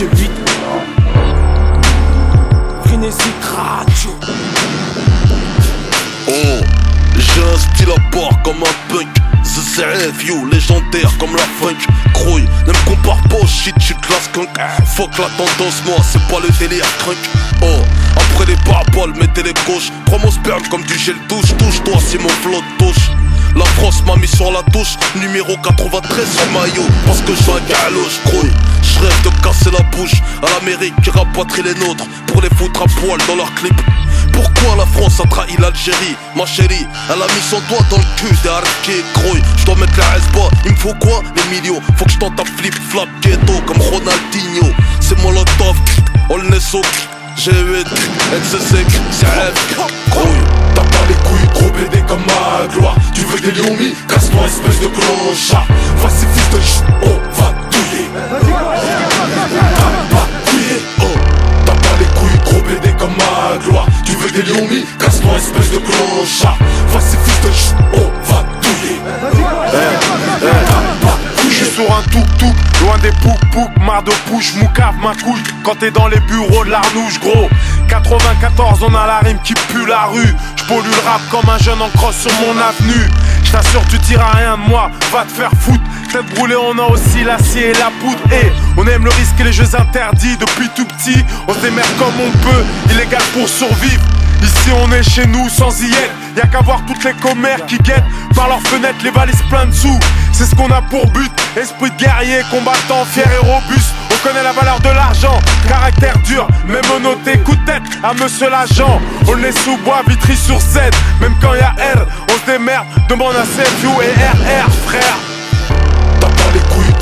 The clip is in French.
G8 Frénésie Radio. Oh, j'ai un style à part comme un punk. ZZF, you, légendaire comme la funk. Croy, ne me compare pas au shit, j'suis de la skunk. Fuck la tendance, moi, c'est pas le délire crunk. Oh, après les paraboles, mettez les gauches. Prends mon sperme comme du gel douche. Touche-toi si mon flot touche. La France m'a mis sur la touche. Numéro 93 sur maillot. Parce que j'ai un galoche, croy. J'rêve de casser la bouche à l'Amérique qui rapatrie les nôtres pour les foutre à poil dans leurs clips. Pourquoi la France a trahi l'Algérie? Ma chérie, elle a mis son doigt dans le cul des harkis, croy. J'dois mettre la S-bas, il me faut quoi? Les millions, faut que j'tente un flip-flap ghetto comme Ronaldinho. C'est Molotov, all nesso, G8, XSC, CF, croy. T'as pas les couilles, gros BD comme ma gloire. Tu veux des lions-mis, casse-toi espèce de clochard. Voici fils de ch', on va douiller. T'as pas couillé, oh. T'as pas les couilles, gros BD comme ma gloire. Tu veux des lions-mis, casse-toi espèce de clochard. Voici fils de ch', on va douiller. Je suis sur un tuk-tuk, loin des pouk-pouk, marre de push, moucave ma couille. Quand t'es dans les bureaux de l'Arnouche, gros. 94, on a la rime qui pue la rue. J'pollue le rap comme un jeune en crosse sur mon avenue. J't'assure tu tireras rien de moi, va te faire foutre. Tête brûlée, on a aussi l'acier et la poudre. Et on aime le risque et les jeux interdits. Depuis tout petit, on se démerde comme on peut. Illégal pour survivre. Ici on est chez nous sans y être. Y'a qu'à voir toutes les commères qui guettent par leurs fenêtres les valises plein de sous. C'est ce qu'on a pour but, esprit de guerrier, combattant, fier et robuste. On connaît la valeur de l'argent, caractère dur, même noté, coup de tête à monsieur l'agent. On est sous bois, Vitry sur Z, même quand y'a R, on se démerde, demande à CFU et RR frère.